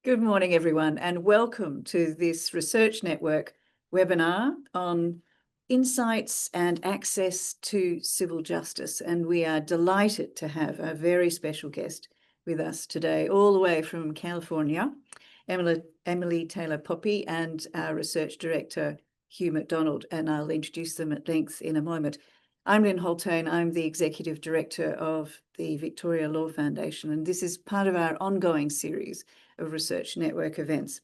Good morning, everyone, and welcome to this Research Network webinar on insights and access to civil justice. And we are delighted to have a very special guest with us today, all the way from California, Emily Taylor Poppe, and our Research Director, Hugh McDonald, and I'll introduce them at length in a moment. I'm Lynne Haultain. I'm the Executive Director of the Victoria Law Foundation, and this is part of our ongoing series of Research Network events.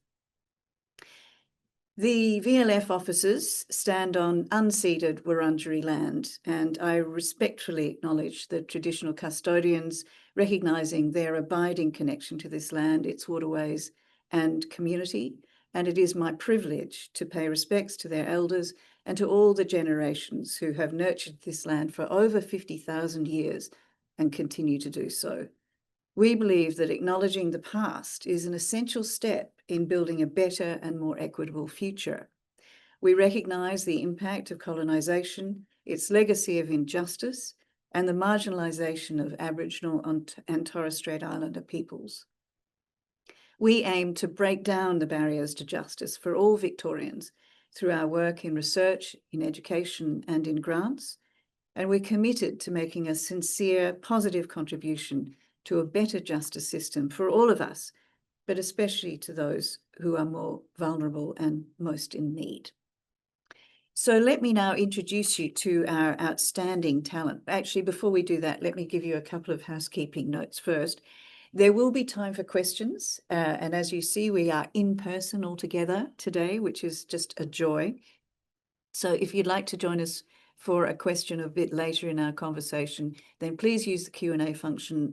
The VLF offices stand on unceded Wurundjeri land, and I respectfully acknowledge the traditional custodians, recognising their abiding connection to this land, its waterways and community. And it is my privilege to pay respects to their elders and to all the generations who have nurtured this land for over 50,000 years and continue to do so. We believe that acknowledging the past is an essential step in building a better and more equitable future. We recognise the impact of colonisation, its legacy of injustice, and the marginalisation of Aboriginal and Torres Strait Islander peoples. We aim to break down the barriers to justice for all Victorians through our work in research, in education, and in grants, and we're committed to making a sincere, positive contribution to a better justice system for all of us, but especially to those who are more vulnerable and most in need. So let me now introduce you to our outstanding talent. Actually, before we do that, let me give you a couple of housekeeping notes first. There will be time for questions, and as you see, we are in person all together today, which is just a joy. So if you'd like to join us for a question a bit later in our conversation, then please use the Q&A function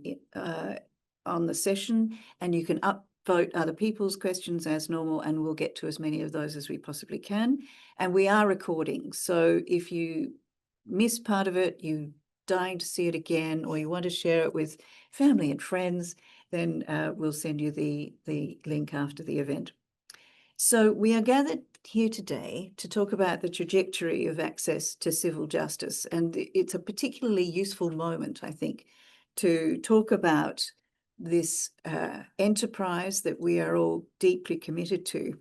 on the session, and you can upvote other people's questions as normal, and we'll get to as many of those as we possibly can. And we are recording, so if you miss part of it, you're dying to see it again, or you want to share it with family and friends, then we'll send you the link after the event. So we are gathered here today to talk about the trajectory of access to civil justice. And it's a particularly useful moment, I think, to talk about this enterprise that we are all deeply committed to,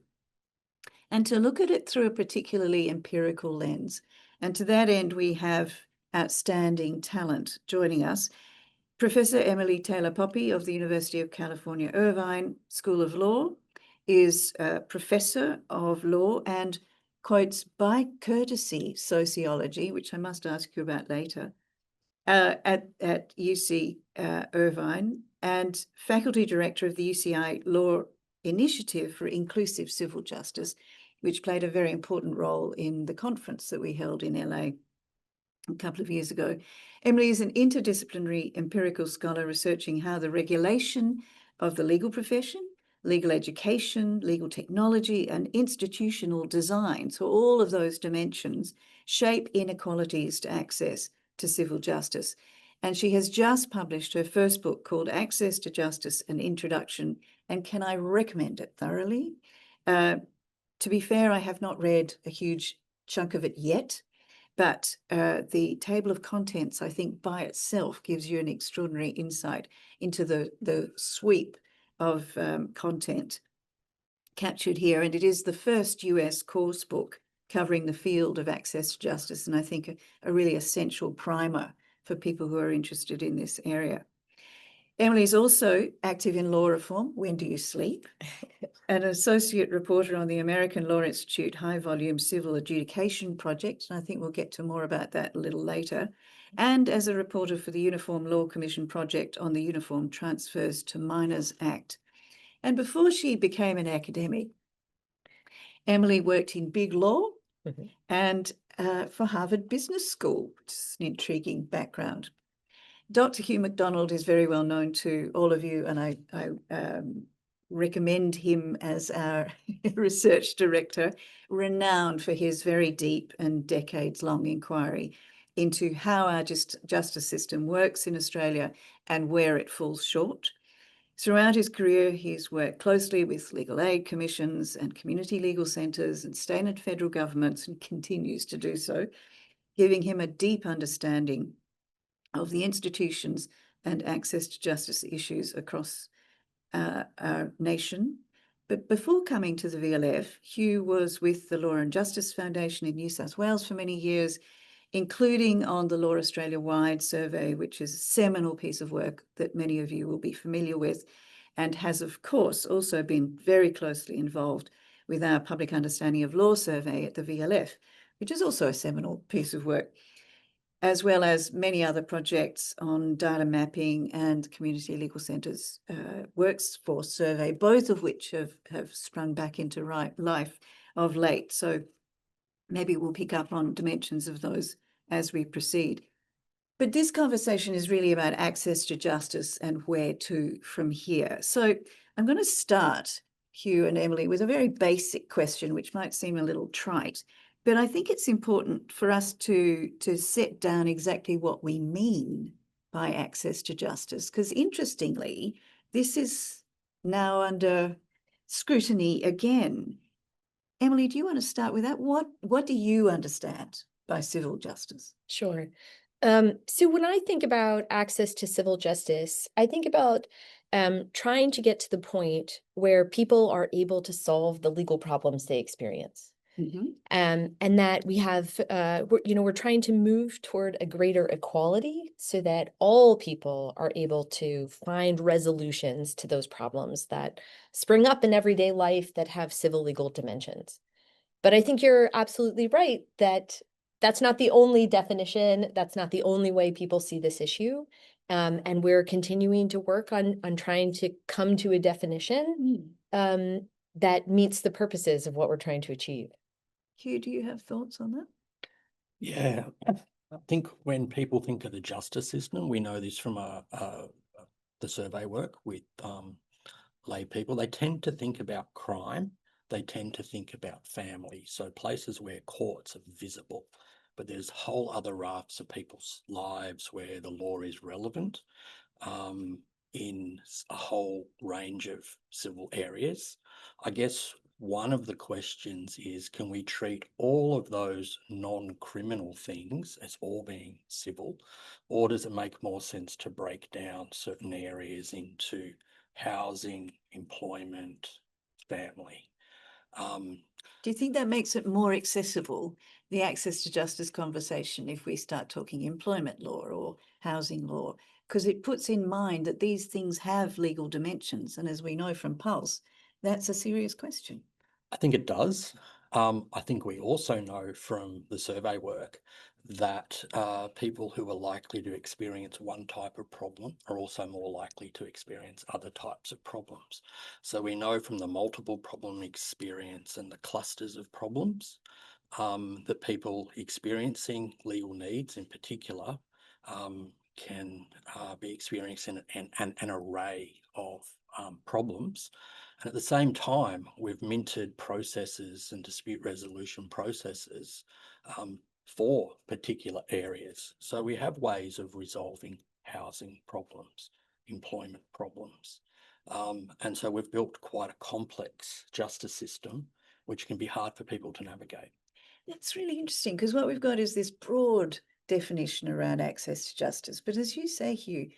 and to look at it through a particularly empirical lens. And to that end, we have outstanding talent joining us. Professor Emily Taylor Poppe of the University of California, Irvine School of Law is a professor of law and quotes by courtesy sociology, which I must ask you about later, at UC Irvine, and faculty director of the UCI Law Initiative for Inclusive Civil Justice, which played a very important role in the conference that we held in LA a couple of years ago. Emily is an interdisciplinary empirical scholar researching how the regulation of the legal profession, legal education, legal technology, and institutional design, so all of those dimensions, shape inequalities to access to civil justice. And she has just published her first book called Access to Justice, an Introduction, and can I recommend it thoroughly? To be fair, I have not read a huge chunk of it yet, but the table of contents, I think, by itself gives you an extraordinary insight into the sweep of content captured here. And it is the first US course book covering the field of access to justice, and I think a really essential primer for people who are interested in this area. Emily is also active in law reform. When do you sleep? An associate reporter on the American Law Institute High Volume Civil Adjudication Project, and I think we'll get to more about that a little later, and as a reporter for the Uniform Law Commission Project on the Uniform Transfers to Minors Act. And before she became an academic, Emily worked in big law and for Harvard Business School, which is an intriguing background. Dr. Hugh McDonald is very well known to all of you, and I recommend him as our research director, renowned for his very deep and decades-long inquiry into how our justice system works in Australia and where it falls short. Throughout his career, he's worked closely with legal aid commissions and community legal centres and state and federal governments, and continues to do so, giving him a deep understanding of the institutions and access to justice issues across our nation, But before coming to the VLF, Hugh was with the Law and Justice Foundation in New South Wales for many years, including on the Law Australia-wide survey, which is a seminal piece of work that many of you will be familiar with, and has, of course, also been very closely involved with our Public Understanding of Law survey at the VLF, which is also a seminal piece of work, as well as many other projects on data mapping and community legal centres workforce survey, both of which have sprung back into life of late. So maybe we'll pick up on dimensions of those as we proceed. But this conversation is really about access to justice and where to from here. So I'm going to start, Hugh and Emily, with a very basic question, which might seem a little trite, but I think it's important for us to set down exactly what we mean by access to justice, because interestingly, this is now under scrutiny again. Emily, do you want to start with that? What do you understand by civil justice? Sure. So when I think about access to civil justice, I think about trying to get to the point where people are able to solve the legal problems they experience. Mm-hmm. And that we have, we're trying to move toward a greater equality so that all people are able to find resolutions to those problems that spring up in everyday life that have civil legal dimensions. But I think you're absolutely right that that's not the only definition. That's not the only way people see this issue. And we're continuing to work on trying to come to a definition that meets the purposes of what we're trying to achieve. Hugh, do you have thoughts on that? Yeah, I think when people think of the justice system, we know this from the survey work with lay people, they tend to think about crime. They tend to think about family. So places where courts are visible, but there's whole other rafts of people's lives where the law is relevant in a whole range of civil areas. I guess one of the questions is, can we treat all of those non-criminal things as all being civil, or does it make more sense to break down certain areas into housing, employment, family? Do you think that makes it more accessible, the access to justice conversation, if we start talking employment law or housing law? Because it puts in mind that these things have legal dimensions. And as we know from Pulse, that's a serious question. I think it does. I think we also know from the survey work that people who are likely to experience one type of problem are also more likely to experience other types of problems. So we know from the multiple problem experience and the clusters of problems that people experiencing legal needs in particular can be experiencing an array of problems. And at the same time, we've minted processes and dispute resolution processes for particular areas. So we have ways of resolving housing problems, employment problems. And so we've built quite a complex justice system, which can be hard for people to navigate. That's really interesting, because what we've got is this broad definition around access to justice. But as you say, Hugh,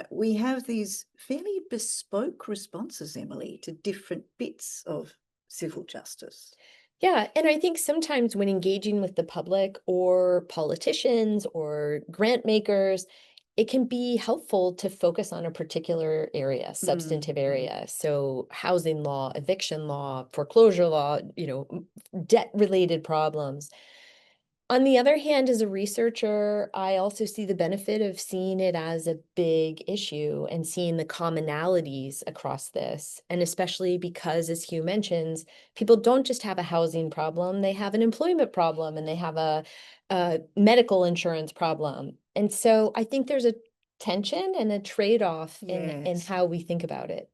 we have these fairly bespoke responses, Emily, to different bits of civil justice. Yeah, and I think sometimes when engaging with the public or politicians or grant makers, it can be helpful to focus on a particular area, substantive area. So housing law, eviction law, foreclosure law, debt-related problems. On the other hand, as a researcher, I also see the benefit of seeing it as a big issue and seeing the commonalities across this. And especially because, as Hugh mentions, people don't just have a housing problem, they have an employment problem and they have a medical insurance problem. And so I think there's a tension and a trade-off in how we think about it.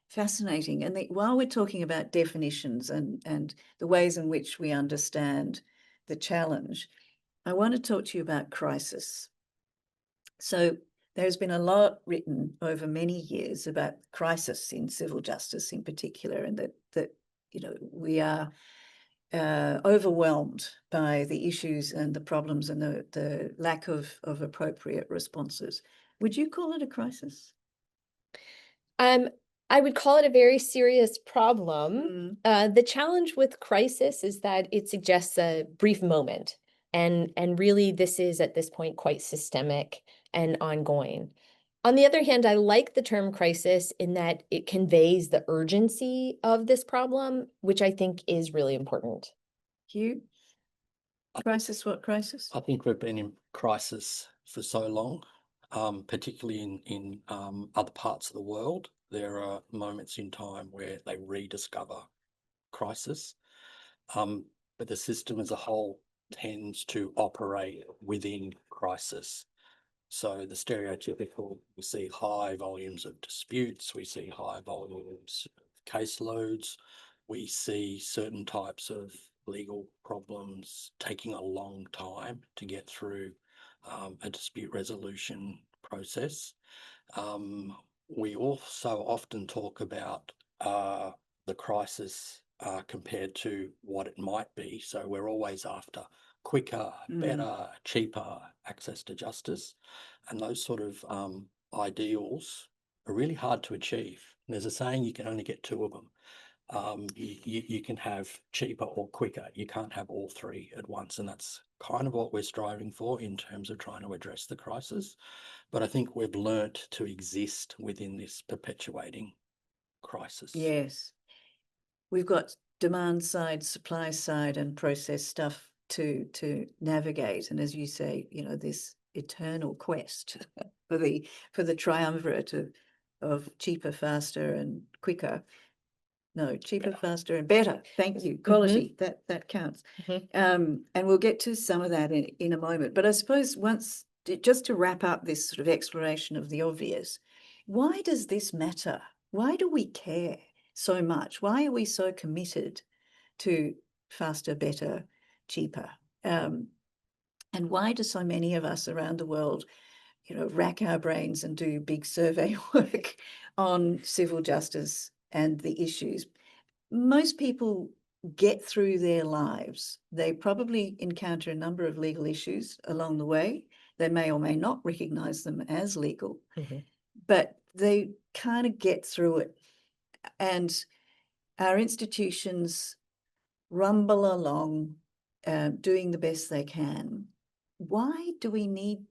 Fascinating. And while we're talking about definitions and the ways in which we understand the challenge, I want to talk to you about crisis. So there's been a lot written over many years about crisis in civil justice in particular, and that we are overwhelmed by the issues and the problems and the lack of appropriate responses. Would you call it a crisis? I would call it a very serious problem. Mm. The challenge with crisis is that it suggests a brief moment, and really this is at this point quite systemic and ongoing. On the other hand, I like the term crisis in that it conveys the urgency of this problem, which I think is really important. Hugh, crisis, what crisis? I think we've been in crisis for so long, particularly in other parts of the world. There are moments in time where they rediscover crisis, but the system as a whole tends to operate within crisis. So the stereotypical, we see high volumes of disputes, we see high volumes of caseloads, we see certain types of legal problems taking a long time to get through a dispute resolution process. We also often talk about the crisis compared to what it might be. So we're always after quicker, better, cheaper access to justice. And those sort of ideals are really hard to achieve. And there's a saying, you can only get two of them. You can have cheaper or quicker. You can't have all three at once. And that's kind of what we're striving for in terms of trying to address the crisis. But I think we've learnt to exist within this perpetuating crisis. Yes. We've got demand side, supply side, and process stuff to navigate. And as you say, this eternal quest for the triumvirate of cheaper, faster, and quicker. No, cheaper, faster, and better. Thank you. Quality, that counts. And we'll get to some of that in a moment. But I suppose just to wrap up this sort of exploration of the obvious, why does this matter? Why do we care so much? Why are we so committed to faster, better, cheaper? And why do so many of us around the world, rack our brains and do big survey work on civil justice and the issues? Most people get through their lives. They probably encounter a number of legal issues along the way. They may or may not recognize them as legal, but they kind of get through it. And our institutions rumble along, doing the best they can. Why do we need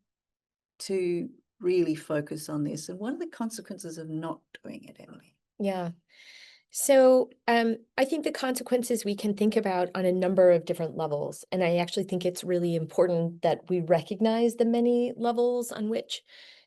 to really focus on this? And what are the consequences of not doing it, Emily? Yeah. So I think the consequences we can think about on a number of different levels. And I actually think it's really important that we recognize the many levels on which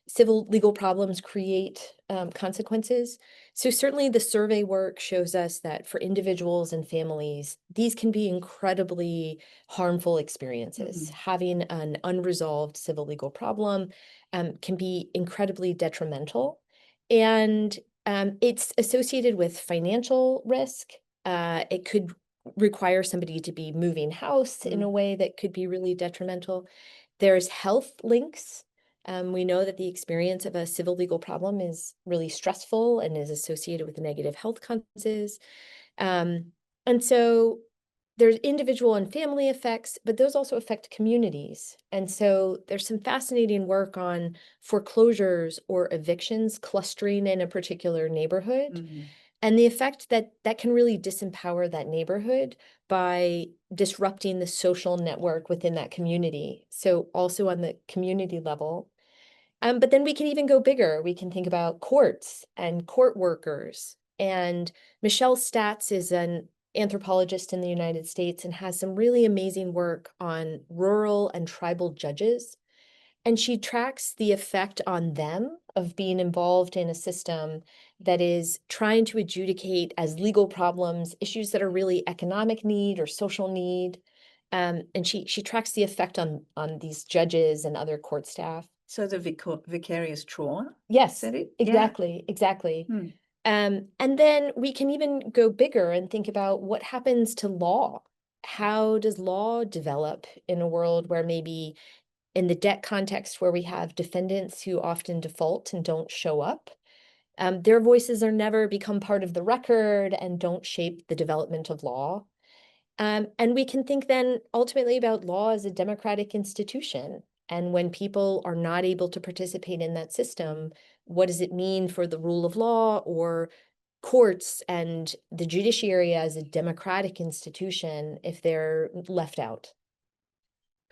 civil legal problems create consequences. So certainly the survey work shows us that for individuals and families, these can be incredibly harmful experiences. Having an unresolved civil legal problem can be incredibly detrimental. And it's associated with financial risk. It could require somebody to be moving house in a way that could be really detrimental. There's health links. We know that the experience of a civil legal problem is really stressful and is associated with negative health consequences. And so there's individual and family effects, but those also affect communities. And so there's some fascinating work on foreclosures or evictions clustering in a particular neighborhood, and the effect that can really disempower that neighborhood by disrupting the social network within that community. So also on the community level. But then we can even go bigger. We can think about courts and court workers. And Michelle Statz is an anthropologist in the United States and has some really amazing work on rural and tribal judges. And she tracks the effect on them of being involved in a system that is trying to adjudicate as legal problems issues that are really economic need or social need. And she tracks the effect on these judges and other court staff. So the vicarious trauma? Yes, Is that it? exactly, exactly. And then we can even go bigger and think about what happens to law. How does law develop in a world where maybe in the debt context where we have defendants who often default and don't show up, their voices are never become part of the record and don't shape the development of law. And we can think then ultimately about law as a democratic institution. And when people are not able to participate in that system, what does it mean for the rule of law or courts and the judiciary as a democratic institution if they're left out?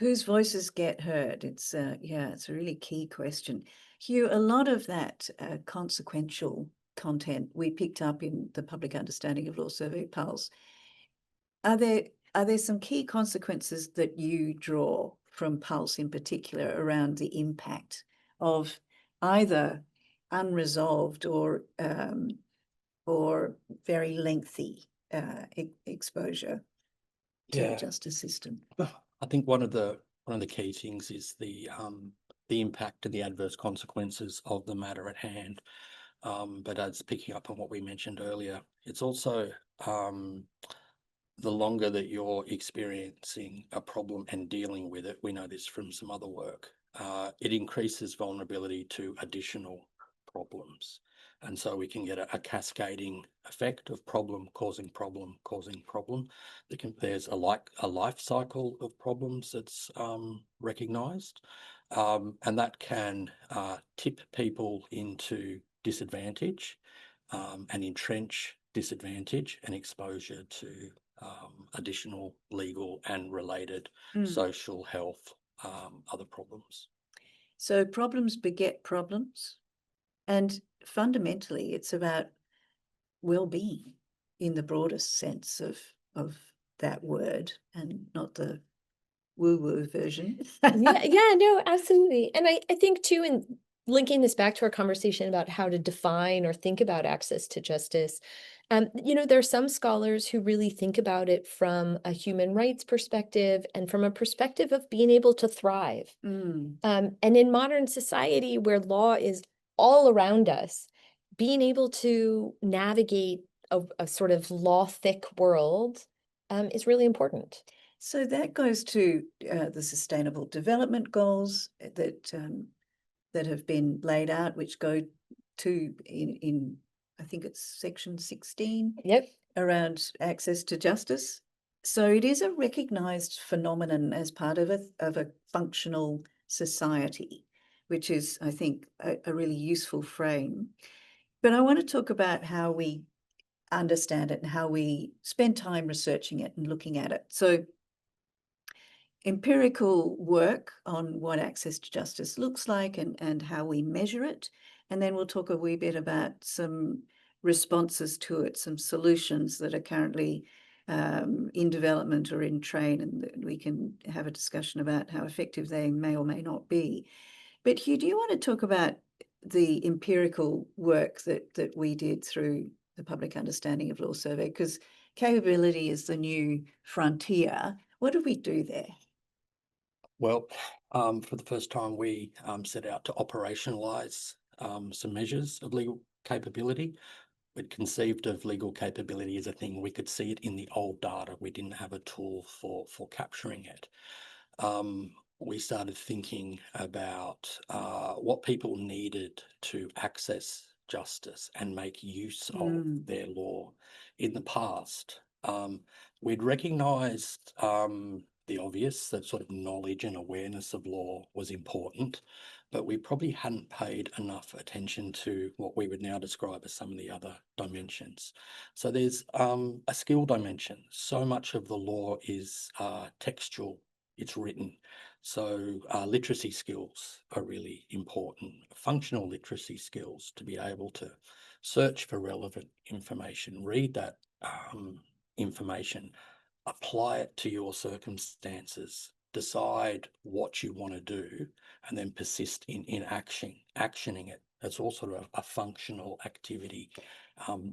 Whose voices get heard? It's it's a really key question. Hugh, a lot of that consequential content we picked up in the Public Understanding of Law Survey Pulse. Are there some key consequences that you draw from Pulse in particular around the impact of either unresolved or very lengthy exposure to the justice system? I think one of the key things is the impact and the adverse consequences of the matter at hand. But as picking up on what we mentioned earlier, it's also the longer that you're experiencing a problem and dealing with it, we know this from some other work, it increases vulnerability to additional problems. And so we can get a cascading effect of problem causing problem causing problem. There's a life cycle of problems that's recognised, and that can tip people into disadvantage and entrench disadvantage and exposure to additional legal and related social, health, other problems. So problems beget problems, and fundamentally it's about well-being in the broadest sense of that word, and not the woo-woo version. No, absolutely. And I think too, in linking this back to our conversation about how to define or think about access to justice, there are some scholars who really think about it from a human rights perspective and from a perspective of being able to thrive. And in modern society where law is all around us, being able to navigate a sort of law-thick world is really important. So that goes to the Sustainable Development Goals that have been laid out, which go to in I think it's section 16. Yep. Around access to justice. So it is a recognised phenomenon as part of a functional society, which is, I think, a really useful frame. But I want to talk about how we understand it and how we spend time researching it and looking at it. So empirical work on what access to justice looks like and how we measure it. And then we'll talk a wee bit about some responses to it, some solutions that are currently in development or in train, and we can have a discussion about how effective they may or may not be. But Hugh, do you want to talk about the empirical work that we did through the Public Understanding of Law Survey? Because capability is the new frontier. What did we do there? Well, for the first time, we set out to operationalise some measures of legal capability. We'd conceived of legal capability as a thing. We could see it in the old data. We didn't have a tool for capturing it. We started thinking about what people needed to access justice and make use of their law. In the past, we'd recognised the obvious, that sort of knowledge and awareness of law was important, but we probably hadn't paid enough attention to what we would now describe as some of the other dimensions. So there's a skill dimension. So much of the law is textual, it's written. So literacy skills are really important, functional literacy skills, to be able to search for relevant information, read that information, apply it to your circumstances, decide what you want to do, and then persist in actioning it. That's all sort of a functional activity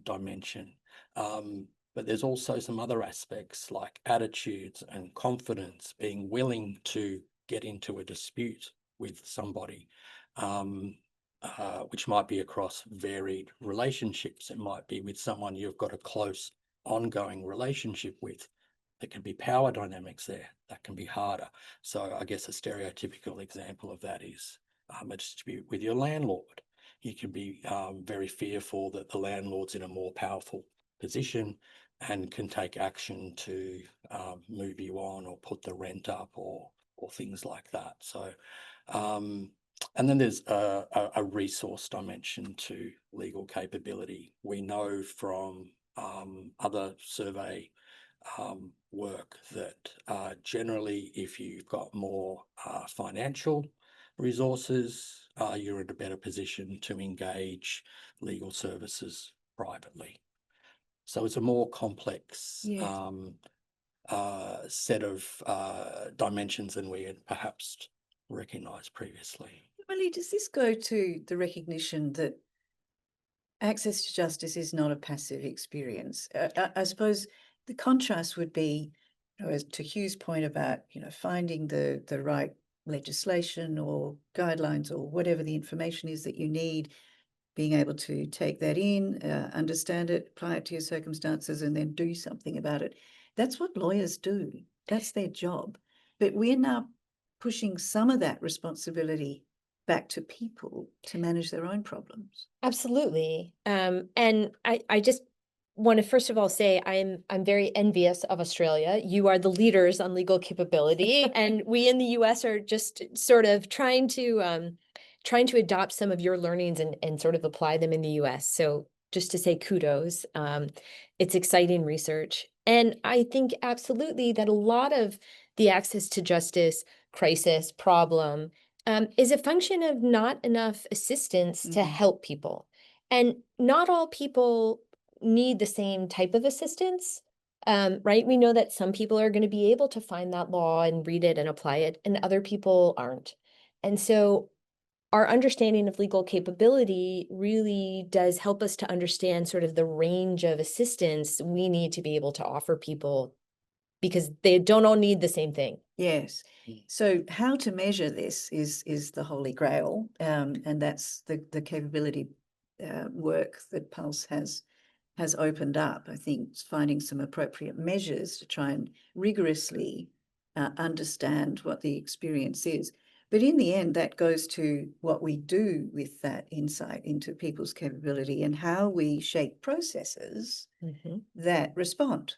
dimension. But there's also some other aspects like attitudes and confidence, being willing to get into a dispute with somebody, which might be across varied relationships. It might be with someone you've got a close ongoing relationship with. There can be power dynamics there. That can be harder. So I guess a stereotypical example of that is a dispute with your landlord. You can be very fearful that the landlord's in a more powerful position and can take action to move you on or put the rent up or things like that. So And then there's a resource dimension to legal capability. We know from other survey work that generally, if you've got more financial resources, you're in a better position to engage legal services privately. So it's a more complex Yes. set of dimensions than we had perhaps recognised previously. Emily, does this go to the recognition that access to justice is not a passive experience? I suppose the contrast would be, as to Hugh's point about, finding the right legislation or guidelines or whatever the information is that you need, being able to take that in, understand it, apply it to your circumstances, and then do something about it. That's what lawyers do. That's their job. But we're now pushing some of that responsibility back to people to manage their own problems. Absolutely. And I just want to first of all say I'm very envious of Australia. You are the leaders on legal capability, and we in the US are just sort of trying to adopt some of your learnings and sort of apply them in the US. So just to say kudos, it's exciting research. And I think absolutely that a lot of the access to justice crisis problem is a function of not enough assistance to help people. And not all people need the same type of assistance, right? We know that some people are going to be able to find that law and read it and apply it, and other people aren't. And so our understanding of legal capability really does help us to understand sort of the range of assistance we need to be able to offer people, because they don't all need the same thing. Yes. So how to measure this is the holy grail, and that's the capability work that Pulse has opened up. I think finding some appropriate measures to try and rigorously understand what the experience is. But in the end, that goes to what we do with that insight into people's capability and how we shape processes that respond.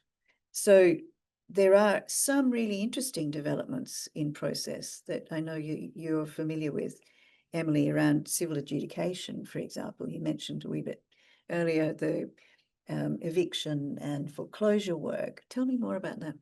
So there are some really interesting developments in process that I know you're familiar with, Emily, around civil adjudication, for example. You mentioned a wee bit earlier the eviction and foreclosure work. Tell me more about that.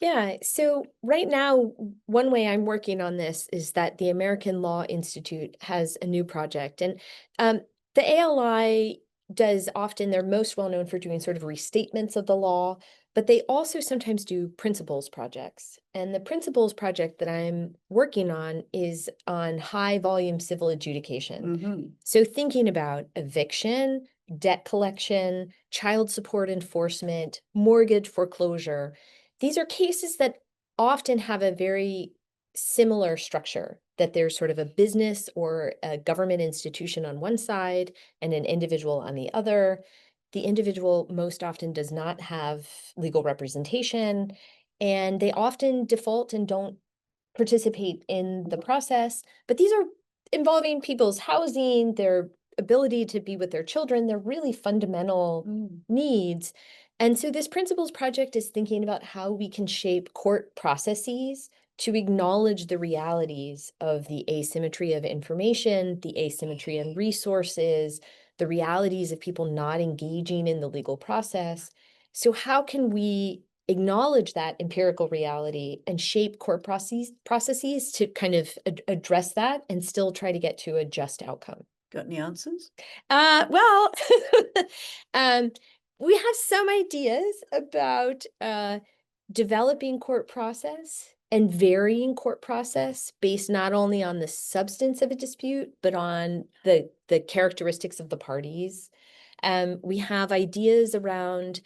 Yeah, so right now, one way I'm working on this is that the American Law Institute has a new project. And the ALI does often, they're most well known for doing sort of restatements of the law, but they also sometimes do principles projects. And the principles project that I'm working on is on high volume civil adjudication. So thinking about eviction, debt collection, child support enforcement, mortgage foreclosure. These are cases that often have a very similar structure, that there's sort of a business or a government institution on one side and an individual on the other. The individual most often does not have legal representation, and they often default and don't participate in the process. But these are involving people's housing, their ability to be with their children. They're really fundamental needs. And so this principles project is thinking about how we can shape court processes to acknowledge the realities of the asymmetry of information, the asymmetry in resources, the realities of people not engaging in the legal process. So how can we acknowledge that empirical reality and shape court processes to kind of address that and still try to get to a just outcome? Got any answers? Well, we have some ideas about developing court process and varying court process based not only on the substance of a dispute, but on the characteristics of the parties. We have ideas around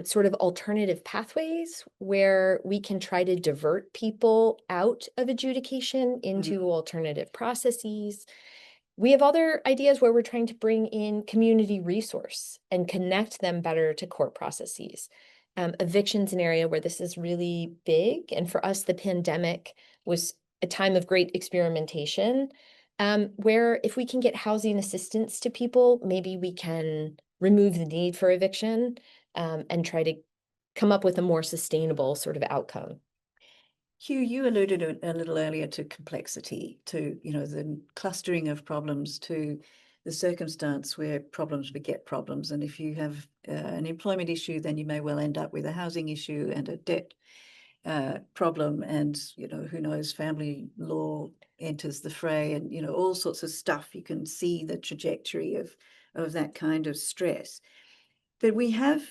sort of alternative pathways where we can try to divert people out of adjudication into alternative processes. We have other ideas where we're trying to bring in community resource and connect them better to court processes. Eviction's an area where this is really big. And for us, the pandemic was a time of great experimentation, where if we can get housing assistance to people, maybe we can remove the need for eviction, and try to come up with a more sustainable sort of outcome. Hugh, you alluded a little earlier to complexity, to, you know, the clustering of problems, to the circumstance where problems beget problems. And if you have an employment issue, then you may well end up with a housing issue and a debt problem, and, you know, who knows, family law enters the fray, and, you know, all sorts of stuff. You can see the trajectory of that kind of stress. But we have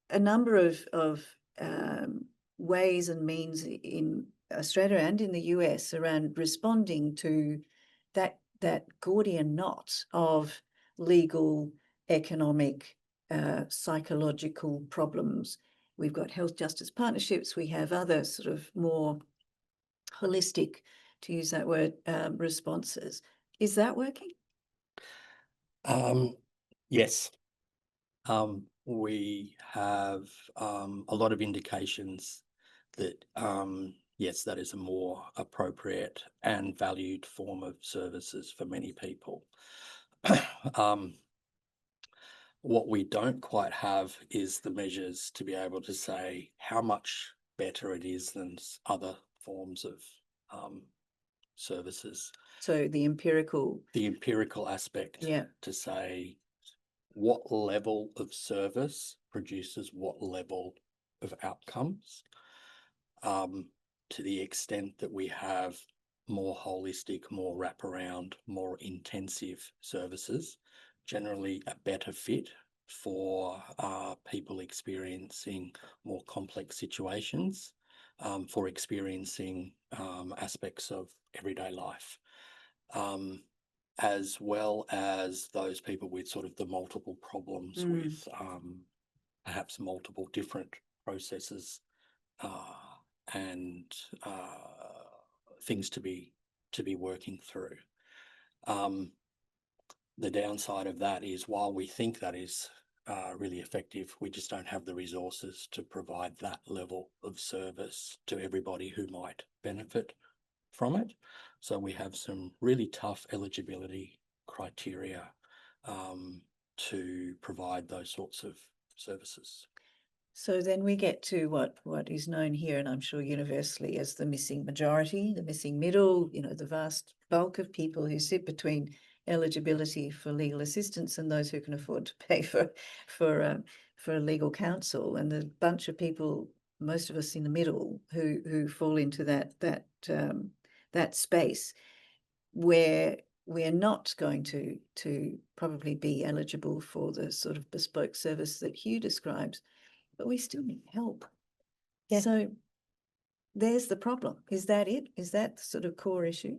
a number of ways and means in Australia and in the US around responding to that Gordian knot of legal, economic, psychological problems. We've got health justice partnerships. We have other sort of more holistic, to use that word, responses. Is that working? Yes. We have a lot of indications that, yes, that is a more appropriate and valued form of services for many people. What we don't quite have is the measures to be able to say how much better it is than other forms of services. So the empirical Aspect, Yeah. to say what level of service produces what level of outcomes, to the extent that we have more holistic, more wraparound, more intensive services, generally a better fit for people experiencing more complex situations, for experiencing aspects of everyday life, as well as those people with sort of the multiple problems with perhaps multiple different processes and things to be working through. The downside of that is, while we think that is really effective, we just don't have the resources to provide that level of service to everybody who might benefit from it. So we have some really tough eligibility criteria to provide those sorts of services. So then we get to what is known here, and I'm sure universally, as the missing majority, the missing middle, you know, the vast bulk of people who sit between eligibility for legal assistance and those who can afford to pay for legal counsel, and the bunch of people, most of us in the middle, who fall into that space where we're not going to probably be eligible for the sort of bespoke service that Hugh describes, but we still need help. Yeah. So there's the problem. Is that it? Is that the sort of core issue?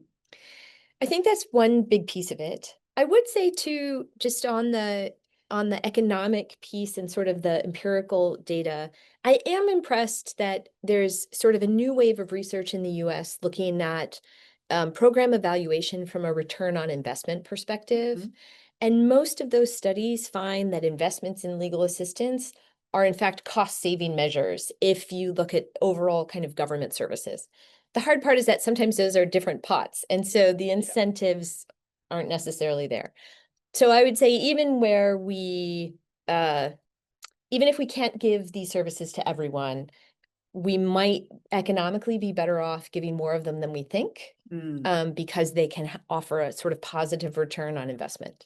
I think that's one big piece of it. I would say too, just on the economic piece and sort of the empirical data, I am impressed that there's sort of a new wave of research in the US looking at program evaluation from a return on investment perspective. And most of those studies find that investments in legal assistance are in fact cost-saving measures if you look at overall kind of government services. The hard part is that sometimes those are different pots, and so the incentives aren't necessarily there. So I would say even where we, even if we can't give these services to everyone, we might economically be better off giving more of them than we think, because they can offer a sort of positive return on investment.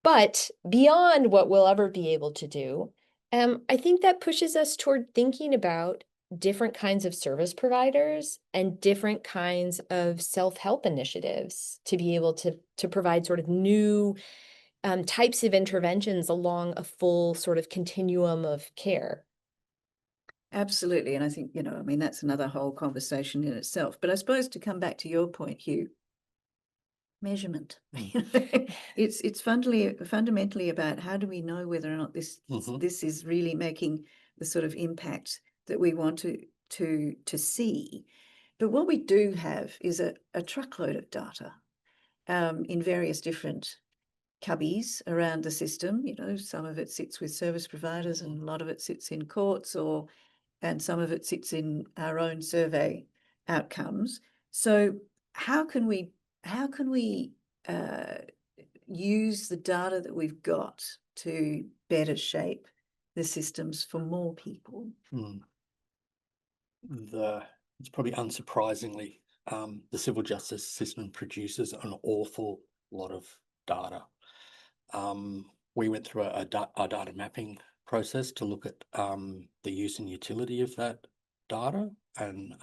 But beyond what we'll ever be able to do, I think that pushes us toward thinking about different kinds of service providers and different kinds of self-help initiatives to be able to provide sort of new types of interventions along a full sort of continuum of care. Absolutely. And I think, you know, I mean, that's another whole conversation in itself. But I suppose, to come back to your point, Hugh, measurement. It's fundamentally about how do we know whether or not this is really making the sort of impact that we want to see. But what we do have is a truckload of data in various different cubbies around the system. You know, some of it sits with service providers and a lot of it sits in courts, and some of it sits in our own survey outcomes. So how can we use the data that we've got to better shape the systems for more people? The it's probably unsurprisingly, the civil justice system produces an awful lot of data. We went through a data mapping process to look at the use and utility of that data, and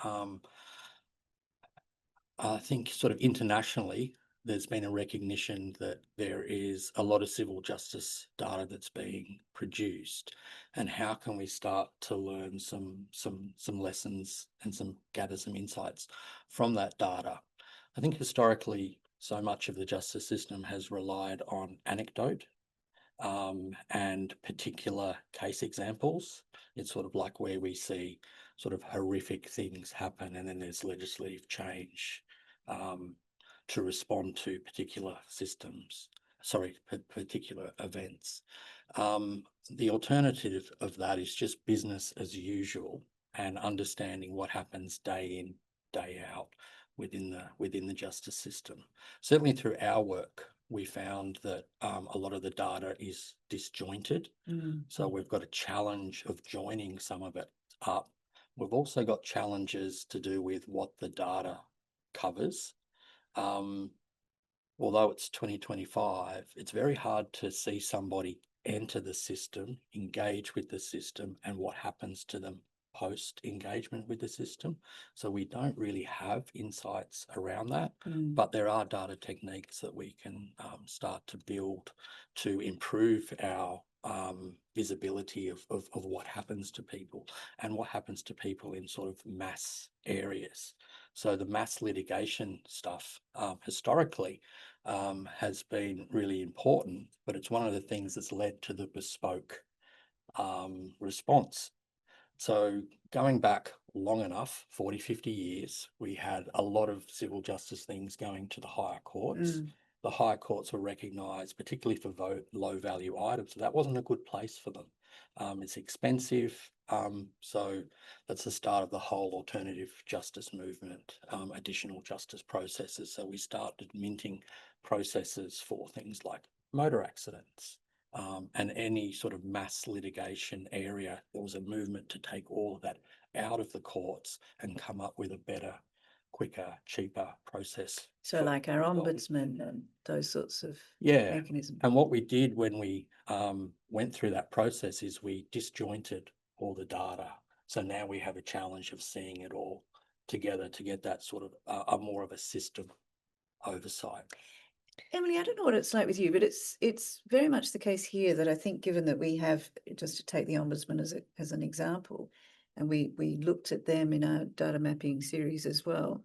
I think sort of internationally, there's been a recognition that there is a lot of civil justice data that's being produced, and how can we start to learn some lessons and gather some insights from that data. I think historically, so much of the justice system has relied on anecdote and particular case examples. It's sort of like where we see sort of horrific things happen, and then there's legislative change to respond to particular particular events. The alternative of that is just business as usual and understanding what happens day in, day out within the justice system. Certainly through our work, we found that a lot of the data is disjointed. So we've got a challenge of joining some of it up. We've also got challenges to do with what the data covers. Although it's 2025, it's very hard to see somebody enter the system, engage with the system, and what happens to them post engagement with the system. So we don't really have insights around that, but there are data techniques that we can start to build to improve our visibility of what happens to people and what happens to people in sort of mass areas. So the mass litigation stuff historically has been really important, but it's one of the things that's led to the bespoke response. So going back long enough, 40, 50 years, we had a lot of civil justice things going to the higher courts. The higher courts were recognised, particularly for low value items. So that wasn't a good place for them. It's expensive. So that's the start of the whole alternative justice movement, additional justice processes. So we started minting processes for things like motor accidents, and any sort of mass litigation area. There was a movement to take all of that out of the courts and come up with a better, quicker, cheaper process. So like our ombudsman and those sorts of mechanisms. And what we did when we went through that process is we disjointed all the data. So now we have a challenge of seeing it all together to get that sort of a more of a system oversight. Emily, I don't know what it's like with you, but it's very much the case here that I think, given that we have, just to take the Ombudsman as an example, and we looked at them in our data mapping series as well,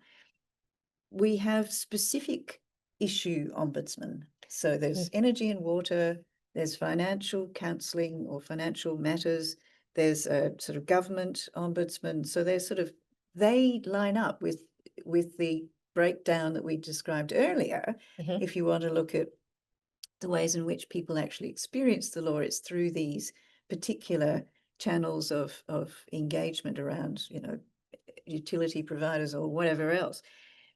we have specific issue ombudsman. So there's energy and water, there's financial counselling or financial matters, there's a sort of government ombudsman. So they line up with the breakdown that we described earlier. If you want to look at the ways in which people actually experience the law, it's through these particular channels of engagement around, utility providers or whatever else.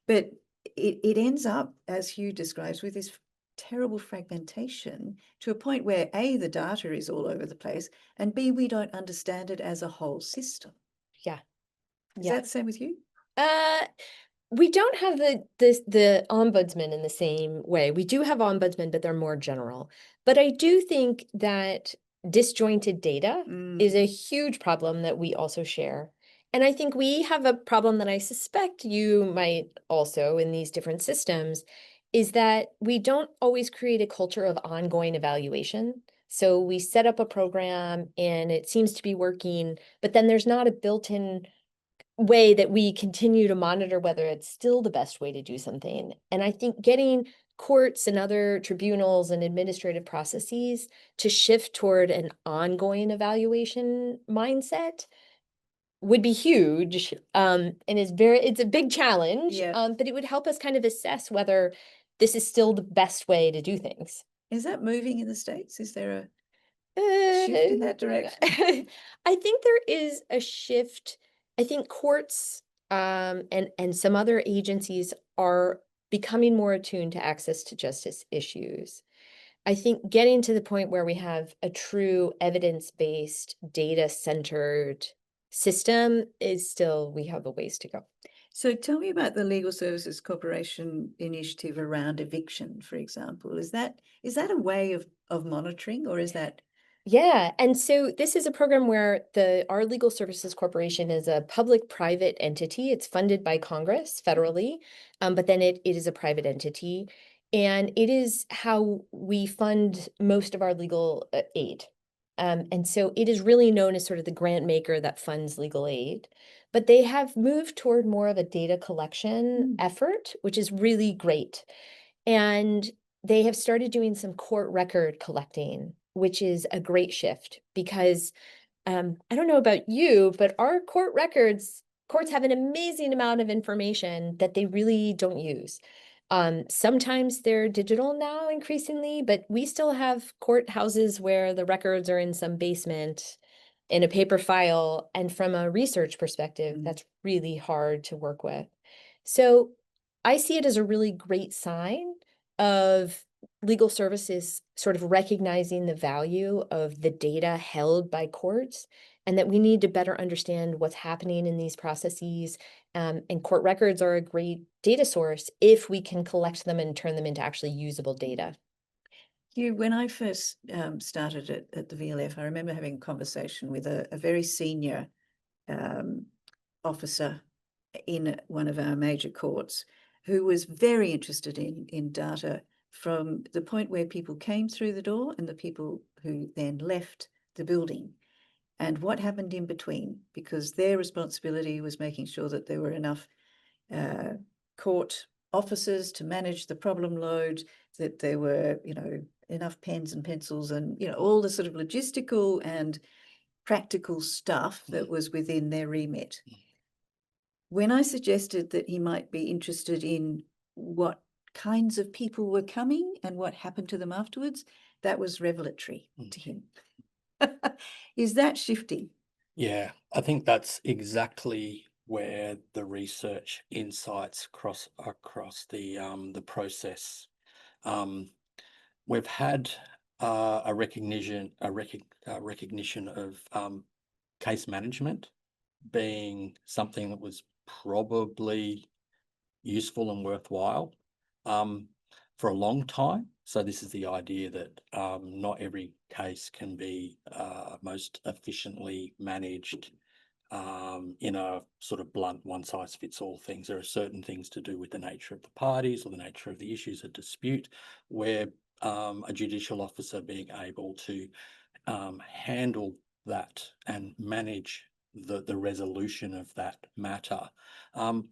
But it ends up, as Hugh describes, with this terrible fragmentation to a point where A, the data is all over the place, and B, we don't understand it as a whole system. Is that the same with you? We don't have the ombudsman in the same way. We do have ombudsmen, but they're more general. But I do think that disjointed data is a huge problem that we also share. And I think we have a problem that I suspect you might also in these different systems, is that we don't always create a culture of ongoing evaluation. So we set up a program and it seems to be working, but then there's not a built-in way that we continue to monitor whether it's still the best way to do something. And I think getting courts and other tribunals and administrative processes to shift toward an ongoing evaluation mindset would be huge, and it's a big challenge, but it would help us kind of assess whether this is still the best way to do things. Is that moving in the States? Is there a shift in that direction? I think there is a shift. I think courts and some other agencies are becoming more attuned to access to justice issues. I think getting to the point where we have a true evidence-based, data-centered system is still, we have a ways to go. So tell me about the Legal Services Corporation initiative around eviction, for example. Is that a way of monitoring, or is that? Yeah, and so this is a program where our Legal Services Corporation is a public-private entity. It's funded by Congress federally, but then it is a private entity, and it is how we fund most of our legal aid. And so it is really known as sort of the grant maker that funds legal aid, but they have moved toward more of a data collection effort, which is really great. And they have started doing some court record collecting, which is a great shift because I don't know about you, but our courts have an amazing amount of information that they really don't use. Sometimes they're digital now increasingly, but we still have courthouses where the records are in some basement in a paper file. And from a research perspective, that's really hard to work with. So I see it as a really great sign of legal services sort of recognizing the value of the data held by courts, and that we need to better understand what's happening in these processes. And court records are a great data source if we can collect them and turn them into actually usable data. Hugh, when I first started at the VLF, I remember having a conversation with a very senior officer in one of our major courts who was very interested in data from the point where people came through the door and the people who then left the building and what happened in between, because their responsibility was making sure that there were enough court officers to manage the problem load, that there were, enough pens and pencils and, all the sort of logistical and practical stuff that was within their remit. When I suggested that he might be interested in what kinds of people were coming and what happened to them afterwards, that was revelatory to him. Is that shifting? Yeah, I think that's exactly where the research insights across the process. We've had a recognition of case management being something that was probably useful and worthwhile for a long time. So this is the idea that not every case can be most efficiently managed in a sort of blunt one-size-fits-all things. There are certain things to do with the nature of the parties or the nature of the issues at dispute where a judicial officer being able to handle that and manage the resolution of that matter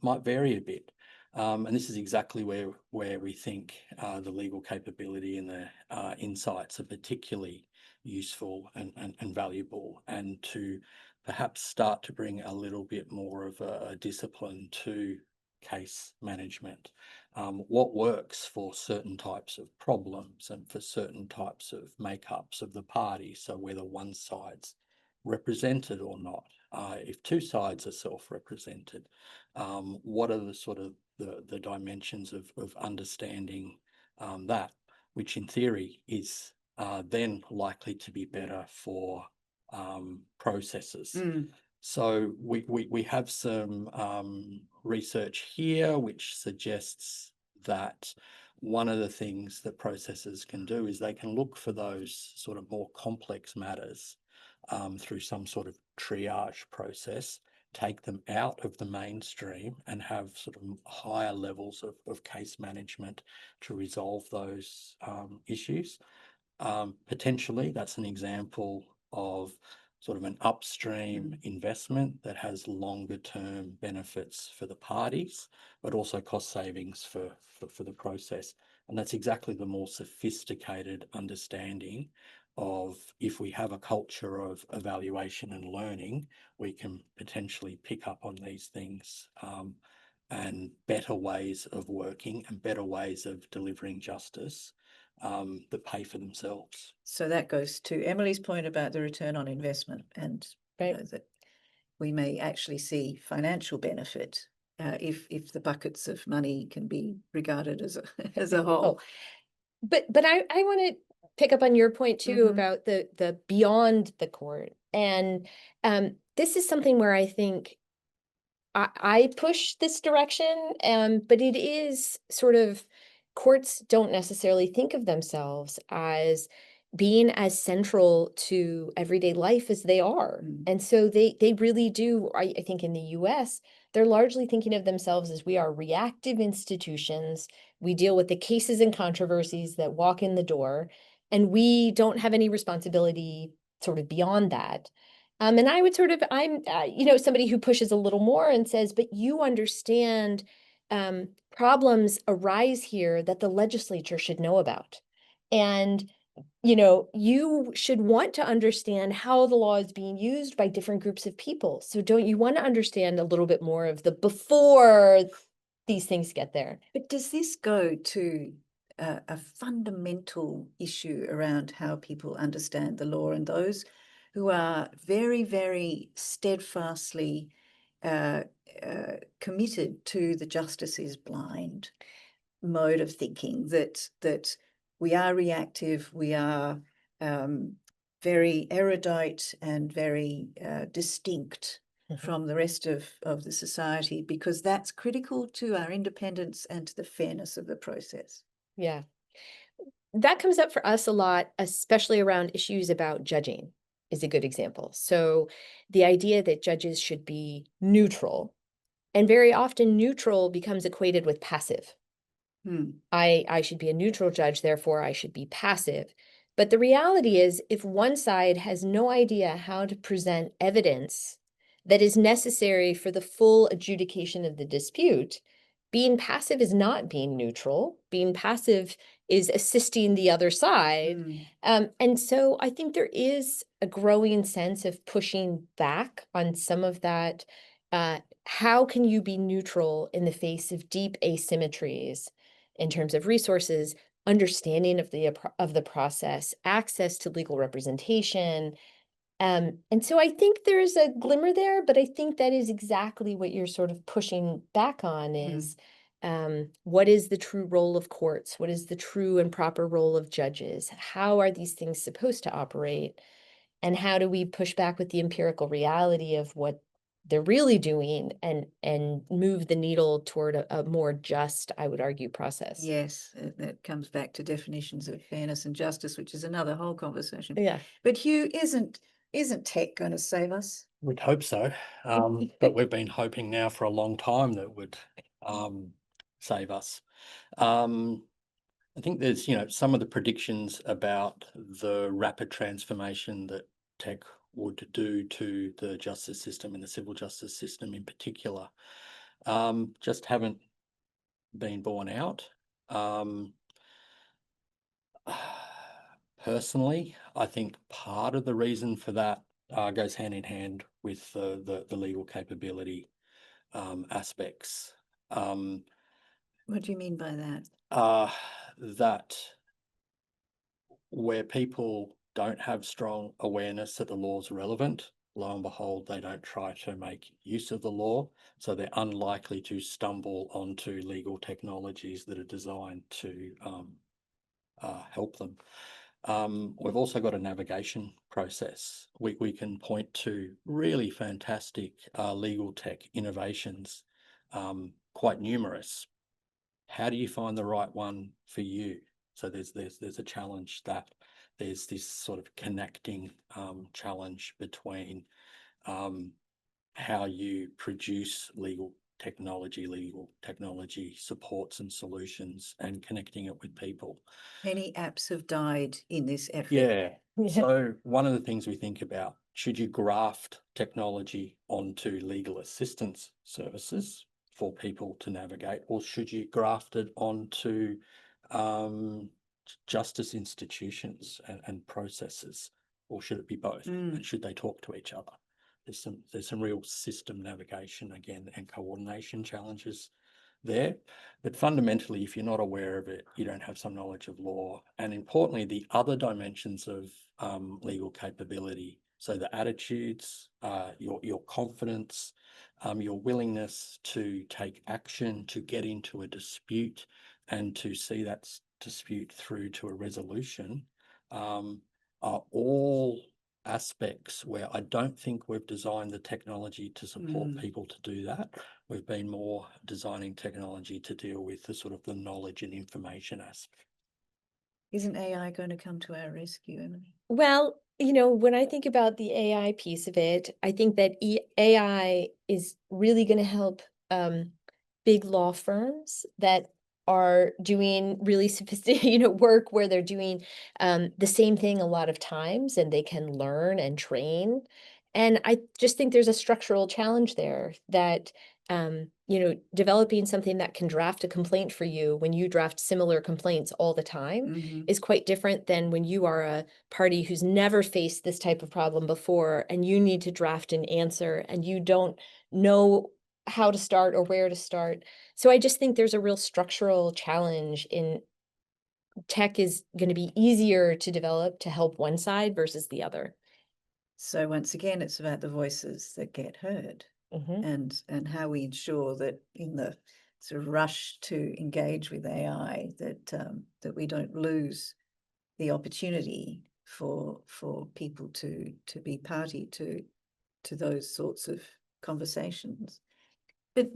might vary a bit. And this is exactly where we think the legal capability and the insights are particularly useful and valuable, and to perhaps start to bring a little bit more of a discipline to case management. What works for certain types of problems and for certain types of makeups of the party, so whether one side's represented or not. If two sides are self-represented, what are the sort of the dimensions of understanding that, which in theory is then likely to be better for processes. So we have some research here which suggests that one of the things that processes can do is they can look for those sort of more complex matters through some sort of triage process, take them out of the mainstream and have sort of higher levels of case management to resolve those issues. Potentially, that's an example of sort of an upstream investment that has longer term benefits for the parties, but also cost savings for the process. And that's exactly the more sophisticated understanding of, if we have a culture of evaluation and learning, we can potentially pick up on these things and better ways of working and better ways of delivering justice that pay for themselves. So that goes to Emily's point about the return on investment, and that we may actually see financial benefit if the buckets of money can be regarded as a whole. But I want to pick up on your point too about the beyond the court. And this is something where I think I push this direction, but it is sort of, courts don't necessarily think of themselves as being as central to everyday life as they are. And so they really do, I think in the US, they're largely thinking of themselves as we are reactive institutions. We deal with the cases and controversies that walk in the door, and we don't have any responsibility sort of beyond that. And I would sort of, I'm, somebody who pushes a little more and says, but you understand problems arise here that the legislature should know about. And, you should want to understand how the law is being used by different groups of people. So don't you want to understand a little bit more of the before these things get there? But does this go to a fundamental issue around how people understand the law, and those who are very, very steadfastly committed to the justice is blind mode of thinking, that we are reactive, we are very erudite and very distinct from the rest of the society, because that's critical to our independence and to the fairness of the process. Yeah. That comes up for us a lot, especially around issues about judging is a good example. So the idea that judges should be neutral, and very often neutral becomes equated with passive. I should be a neutral judge, therefore I should be passive. But the reality is, if one side has no idea how to present evidence that is necessary for the full adjudication of the dispute, being passive is not being neutral. Being passive is assisting the other side. And so I think there is a growing sense of pushing back on some of that. How can you be neutral in the face of deep asymmetries in terms of resources, understanding of the process, access to legal representation? And so I think there's a glimmer there, but I think that is exactly what you're sort of pushing back on is what is the true role of courts? What is the true and proper role of judges? How are these things supposed to operate? And how do we push back with the empirical reality of what they're really doing and move the needle toward a more just, I would argue, process? Yes, that comes back to definitions of fairness and justice, which is another whole conversation. Yeah. But Hugh, isn't tech going to save us? We'd hope so, but we've been hoping now for a long time that would save us. I think there's, some of the predictions about the rapid transformation that tech would do to the justice system and the civil justice system in particular, just haven't been borne out. Personally, I think part of the reason for that goes hand in hand with the legal capability aspects. What do you mean by that? That where people don't have strong awareness that the law is relevant, lo and behold, they don't try to make use of the law. So they're unlikely to stumble onto legal technologies that are designed to help them. We've also got a navigation process. We can point to really fantastic legal tech innovations, quite numerous. How do you find the right one for you? So there's a challenge that there's this sort of connecting challenge between how you produce legal technology supports and solutions, and connecting it with people. Many apps have died in this effort. Yeah. So one of the things we think about, should you graft technology onto legal assistance services for people to navigate, or should you graft it onto justice institutions and processes, or should it be both? And should they talk to each other? There's some real system navigation again and coordination challenges there. But fundamentally, if you're not aware of it, you don't have some knowledge of law. And importantly, the other dimensions of legal capability, so the attitudes, your confidence, your willingness to take action, to get into a dispute and to see that dispute through to a resolution, are all aspects where I don't think we've designed the technology to support Mm. people to do that. We've been more designing technology to deal with the sort of the knowledge and information aspect. Isn't AI going to come to our rescue, Emily? Well, you know, when I think about the AI piece of it, I think that AI is really going to help big law firms that are doing really sophisticated, work where they're doing the same thing a lot of times, and they can learn and train. And I just think there's a structural challenge there that developing something that can draft a complaint for you when you draft similar complaints all the time Mm-hmm. is quite different than when you are a party who's never faced this type of problem before, and you need to draft an answer and you don't know how to start or where to start. So I just think there's a real structural challenge in tech is going to be easier to develop to help one side versus the other. So once again, it's about the voices that get heard. Mm-hmm. And how we ensure that in the sort of rush to engage with AI that we don't lose the opportunity for people to be party to those sorts of conversations. But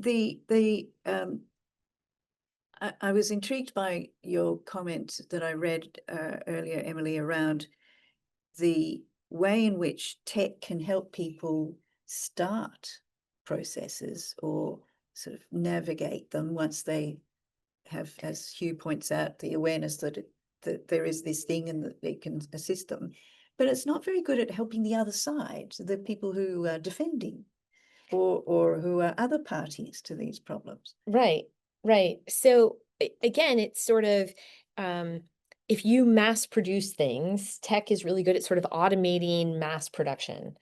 I was intrigued by your comment that I read earlier, Emily, around the way in which tech can help people start processes or sort of navigate them once they have, as Hugh points out, the awareness that there is this thing and that it can assist them. But it's not very good at helping the other side, the people who are defending or who are other parties to these problems. Right. So again, it's sort of if you mass produce things, tech is really good at sort of automating mass production.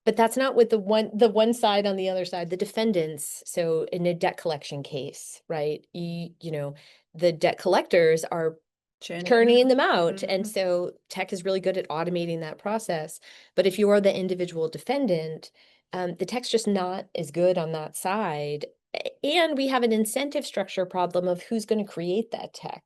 But that's not what the one side on the other side, the defendants. So in a debt collection case, right? The debt collectors are churning them out. Mm-hmm. And so tech is really good at automating that process. But if you are the individual defendant, the tech's just not as good on that side. And we have an incentive structure problem of who's going to create that tech,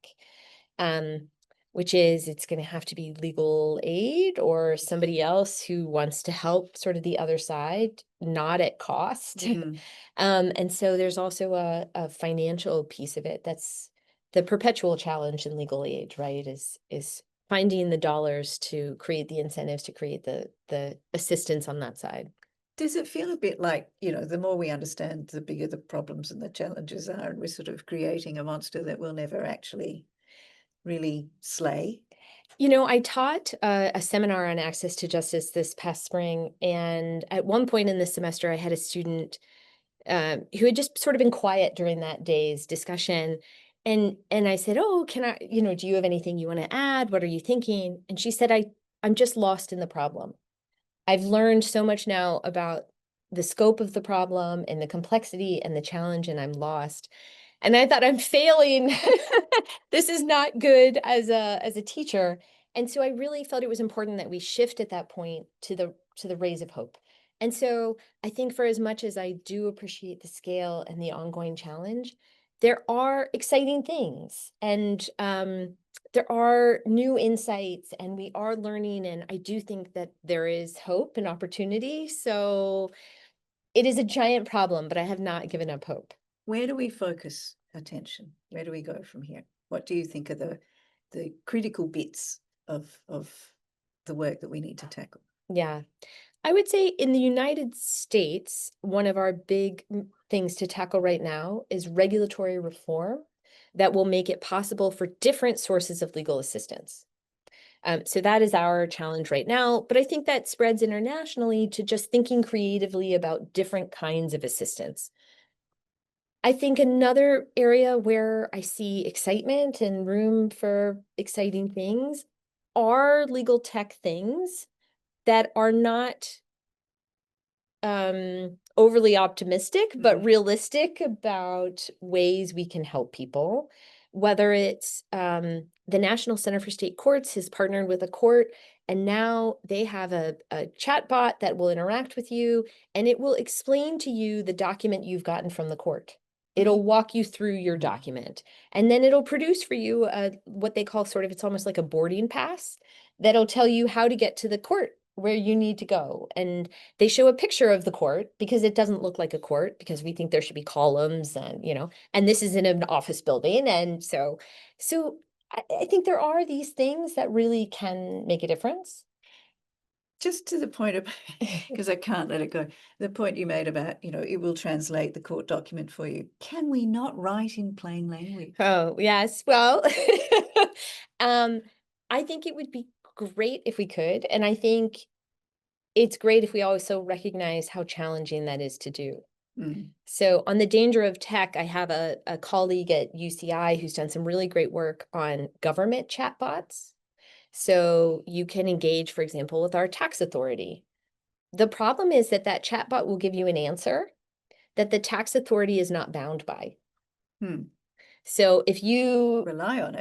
which is it's going to have to be legal aid or somebody else who wants to help sort of the other side, not at cost. Mm-hmm. And so there's also a financial piece of it. That's the perpetual challenge in legal aid, right? Is finding the dollars to create the incentives to create the assistance on that side. Does it feel a bit like, the more we understand, the bigger the problems and the challenges are, and we're sort of creating a monster that will never actually really slay? I taught a seminar on access to justice this past spring, and at one point in the semester, I had a student who had just sort of been quiet during that day's discussion. And I said, "Oh, can I, do you have anything you want to add? What are you thinking?" And she said, I'm just lost in the problem. I've learned so much now about the scope of the problem and the complexity and the challenge, and I'm lost. And I thought, I'm failing. This is not good as a teacher. And so I really felt it was important that we shift at that point to the rays of hope. And so I think for as much as I do appreciate the scale and the ongoing challenge, there are exciting things, and there are new insights, and we are learning. And I do think that there is hope and opportunity. So it is a giant problem, but I have not given up hope. Where do we focus attention? Where do we go from here? What do you think are the critical bits of the work that we need to tackle? Yeah. I would say in the United States, one of our big things to tackle right now is regulatory reform that will make it possible for different sources of legal assistance. So that is our challenge right now, but I think that spreads internationally to just thinking creatively about different kinds of assistance. I think another area where I see excitement and room for exciting things are legal tech things that are not overly optimistic, but realistic about ways we can help people. Whether it's the National Center for State Courts has partnered with a court, and now they have a chat bot that will interact with you, and it will explain to you the document you've gotten from the court. It'll walk you through your document, and then it'll produce for you what they call it's almost like a boarding pass that'll tell you how to get to the court where you need to go. And they show a picture of the court because it doesn't look like a court, because we think there should be columns and, and this is in an office building. And so I think there are these things that really can make a difference. Just to the point of, because I can't let it go, the point you made about, it will translate the court document for you. Can we not write in plain language? Oh, yes. Well, I think it would be great if we could. And I think it's great if we also recognize how challenging that is to do. Mm. So on the danger of tech, I have a colleague at UCI who's done some really great work on government chatbots. So you can engage, for example, with our tax authority. The problem is that chatbot will give you an answer that the tax authority is not bound by. So if you rely on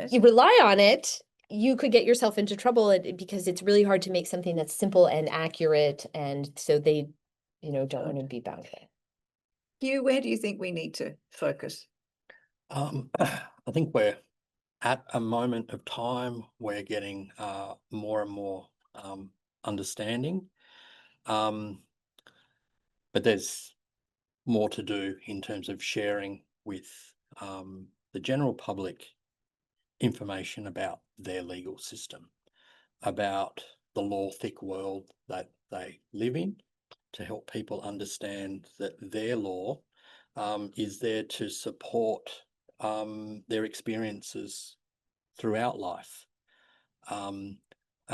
it, you could get yourself into trouble because it's really hard to make something that's simple and accurate. And so they, don't want to be bound by it. Hugh, where do you think we need to focus? I think we're at a moment of time where getting more and more understanding, but there's more to do in terms of sharing with the general public information about their legal system, about the law thick world that they live in, to help people understand that their law is there to support their experiences throughout life. And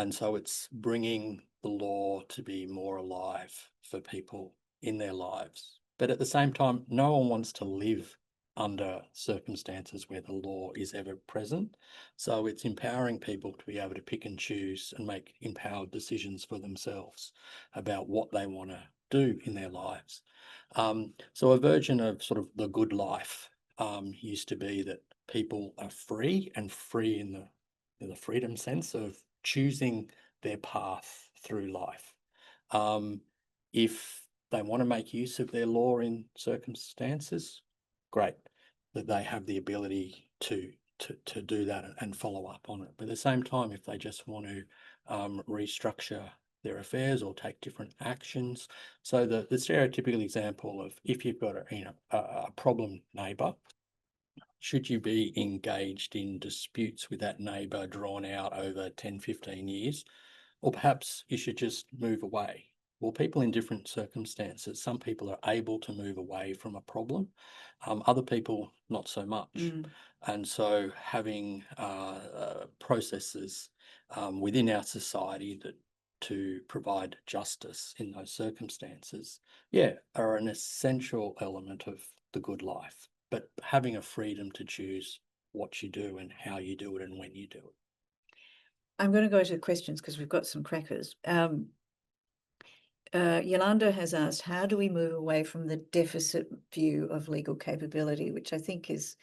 so it's bringing the law to be more alive for people in their lives. But at the same time, no one wants to live under circumstances where the law is ever present. So it's empowering people to be able to pick and choose and make empowered decisions for themselves about what they want to do in their lives. So a version of sort of the good life used to be that people are free, and free in the freedom sense of choosing their path through life. If they want to make use of their law in circumstances, great, that they have the ability to do that and follow up on it. But at the same time, if they just want to restructure their affairs or take different actions, so the stereotypical example of, if you've got a problem neighbour, should you be engaged in disputes with that neighbour drawn out over 10, 15 years? Or perhaps you should just move away. Well, people in different circumstances, some people are able to move away from a problem, other people not so much. And so having processes within our society that to provide justice in those circumstances, are an essential element of the good life. But having a freedom to choose what you do and how you do it and when you do it. I'm going to go to questions because we've got some crackers. Yolanda has asked, how do we move away from the deficit view of legal capability, which I think is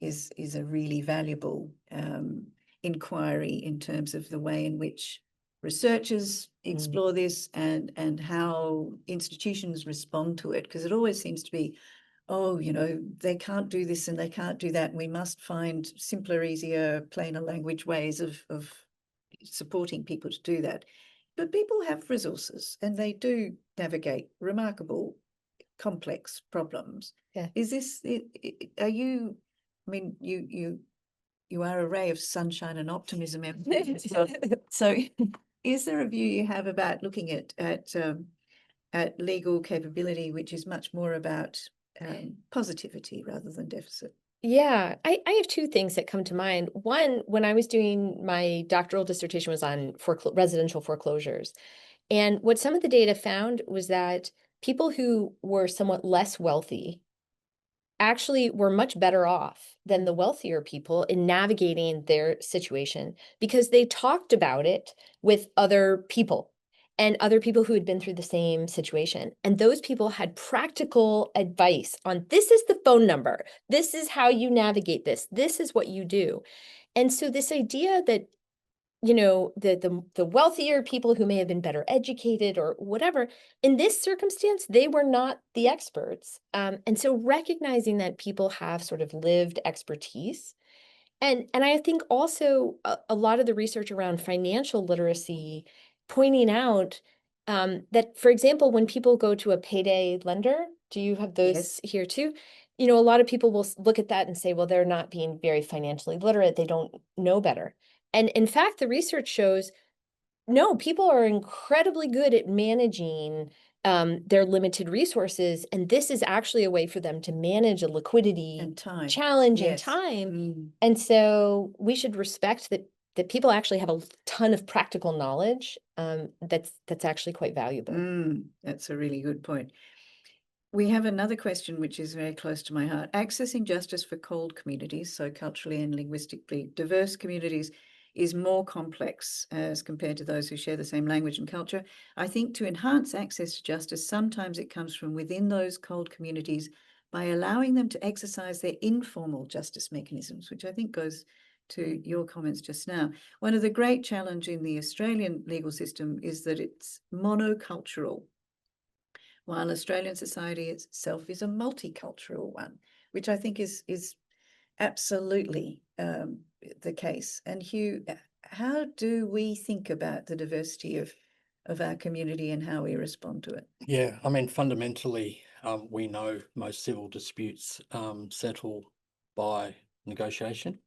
a really valuable inquiry in terms of the way in which researchers explore this and how institutions respond to it, because it always seems to be, they can't do this and they can't do that, and we must find simpler, easier, plainer language ways of supporting people to do that. But people have resources and they do navigate remarkable complex problems. Is this, are you, I mean, you are a ray of sunshine and optimism. So is there a view you have about looking at legal capability, which is much more about positivity rather than deficit? Yeah, I have two things that come to mind. One, when I was doing my doctoral dissertation was on residential foreclosures. And what some of the data found was that people who were somewhat less wealthy actually were much better off than the wealthier people in navigating their situation, because they talked about it with other people and other people who had been through the same situation. And those people had practical advice on, this is the phone number, this is how you navigate this, this is what you do. And so this idea that, the wealthier people who may have been better educated or whatever, in this circumstance, they were not the experts. And so recognizing that people have sort of lived expertise. And I think also a lot of the research around financial literacy pointing out that, for example, when people go to a payday lender, do you have those Yes. here too? You know, a lot of people will look at that and say, well, they're not being very financially literate. They don't know better. And in fact, the research shows, no, people are incredibly good at managing their limited resources. And this is actually a way for them to manage a liquidity And time. challenge and Yes. time. And so we should respect that people actually have a ton of practical knowledge that's actually quite valuable. That's a really good point. We have another question which is very close to my heart. Accessing justice for cold communities, so culturally and linguistically diverse communities, is more complex as compared to those who share the same language and culture. I think to enhance access to justice, sometimes it comes from within those cold communities by allowing them to exercise their informal justice mechanisms, which I think goes to your comments just now. One of the great challenges in the Australian legal system is that it's monocultural, while Australian society itself is a multicultural one, which I think is absolutely the case. And Hugh, how do we think about the diversity of our community and how we respond to it? Yeah, I mean, fundamentally, we know most civil disputes settle by negotiation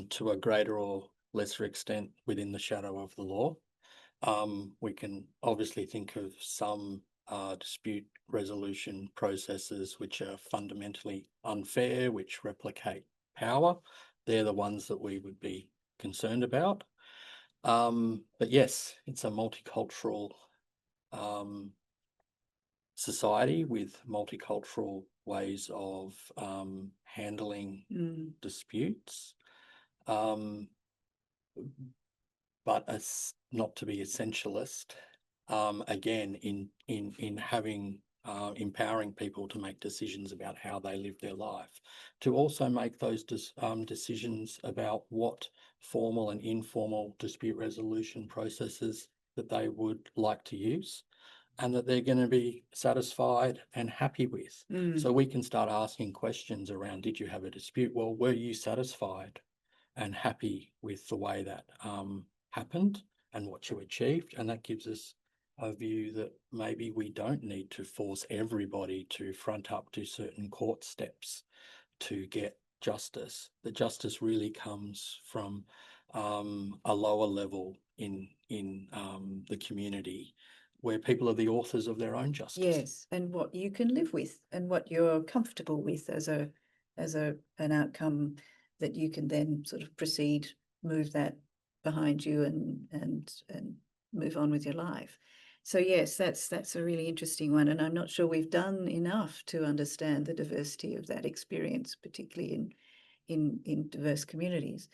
to a greater or lesser extent within the shadow of the law. We can obviously think of some dispute resolution processes which are fundamentally unfair, which replicate power. They're the ones that we would be concerned about. But yes, it's a multicultural society with multicultural ways of handling disputes. But as not to be essentialist, again, in having empowering people to make decisions about how they live their life, to also make those decisions about what formal and informal dispute resolution processes that they would like to use and that they're going to be satisfied and happy with. So we can start asking questions around, did you have a dispute? Well, were you satisfied and happy with the way that happened and what you achieved? And that gives us a view that maybe we don't need to force everybody to front up to certain court steps to get justice. The justice really comes from a lower level in the community, where people are the authors of their own justice. Yes, and what you can live with and what you're comfortable with as an outcome that you can then sort of proceed, move that behind you and move on with your life. So yes, that's a really interesting one, and I'm not sure we've done enough to understand the diversity of that experience, particularly in diverse communities.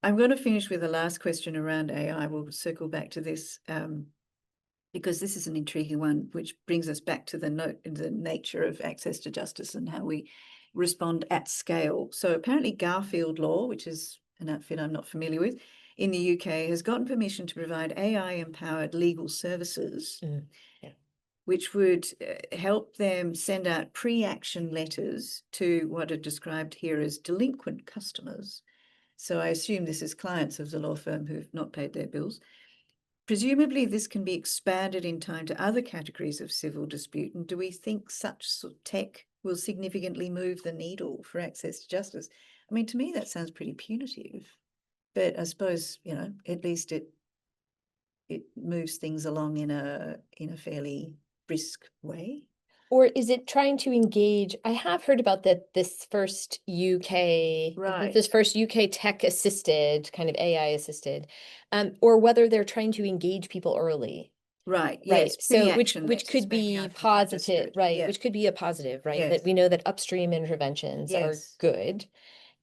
I'm going to finish with the last question around AI. We'll circle back to this because this is an intriguing one, which brings us back to the nature of access to justice and how we respond at scale. So apparently Garfield Law, which is an outfit I'm not familiar with, in the UK has gotten permission to provide AI-empowered legal services, which would help them send out pre-action letters to what are described here as delinquent customers. So I assume this is clients of the law firm who've not paid their bills. Presumably, this can be expanded in time to other categories of civil dispute. And do we think such tech will significantly move the needle for access to justice? I mean, to me, that sounds pretty punitive. But I suppose, you know, at least it moves things along in a fairly brisk way. Or is it trying to engage? I have heard about this first UK tech assisted, kind of AI assisted, or whether they're trying to engage people early. Right. Right. Yes. So which could be positive, right? Yeah. Which could be a positive, right? Yes. That we know that upstream interventions are good.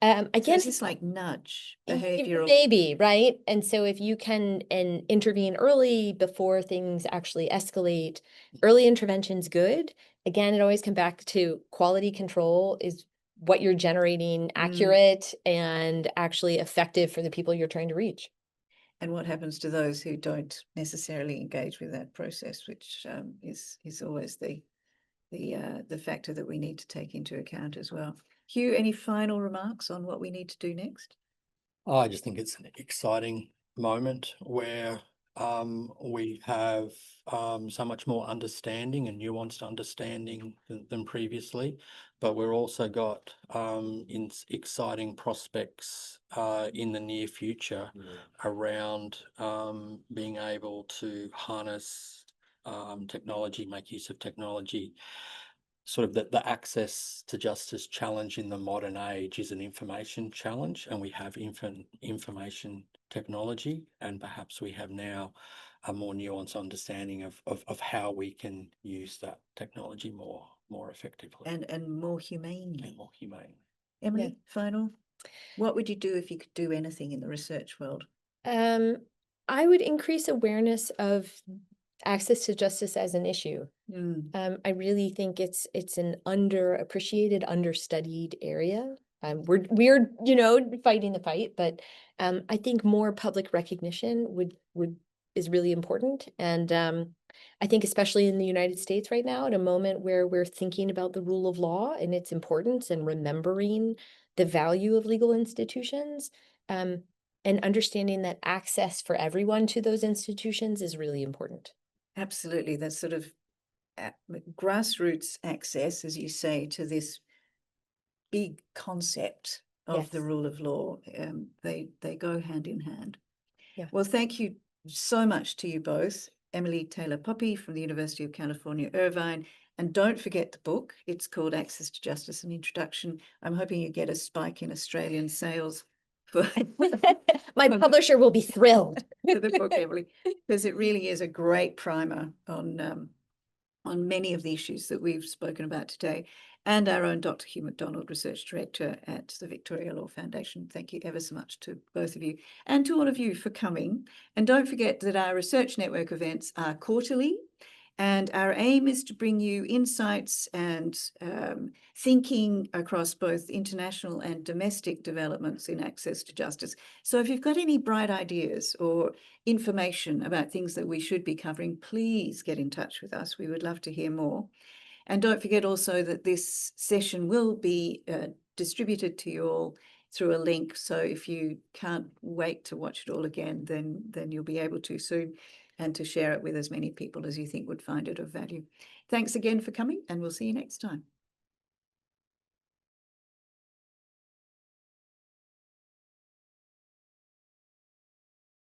So Again, is this like nudge behavioral? maybe, right? And so if you can intervene early before things actually escalate, early intervention's good. Again, it always comes back to quality control is what you're generating accurate and actually effective for the people you're trying to reach. And what happens to those who don't necessarily engage with that process, which is always the factor that we need to take into account as well. Hugh, any final remarks on what we need to do next? I just think it's an exciting moment where We have so much more understanding and nuanced understanding than previously, but we're also got exciting prospects in the near future around being able to harness technology, make use of technology. Sort of the access to justice challenge in the modern age is an information challenge, and we have information technology, and perhaps we have now a more nuanced understanding of how we can use that technology more effectively and more humanely. and more humane. Emily, final. What would you do if you could do anything in the research world? I would increase awareness of access to justice as an issue. I really think it's an underappreciated, understudied area. We're fighting the fight, but I think more public recognition is really important. And I think especially in the United States right now, at a moment where we're thinking about the rule of law and its importance and remembering the value of legal institutions, and understanding that access for everyone to those institutions is really important. Absolutely. That's sort of grassroots access, as you say, to this big concept of the Yes. rule of law. They go hand in hand. Yeah. Well, thank you so much to you both, Emily Taylor Poppe from the University of California, Irvine. And don't forget the book. It's called Access to Justice, an Introduction. I'm hoping you get a spike in Australian sales for My publisher will be thrilled. for the book, Emily, because it really is a great primer on many of the issues that we've spoken about today. And our own Dr. Hugh McDonald, Research Director at the Victoria Law Foundation. Thank you ever so much to both of you and to all of you for coming. And don't forget that our Research Network events are quarterly, and our aim is to bring you insights and thinking across both international and domestic developments in access to justice. So if you've got any bright ideas or information about things that we should be covering, please get in touch with us. We would love to hear more. And don't forget also that this session will be distributed to you all through a link. So if you can't wait to watch it all again, then you'll be able to soon, and to share it with as many people as you think would find it of value. Thanks again for coming, and we'll see you next time.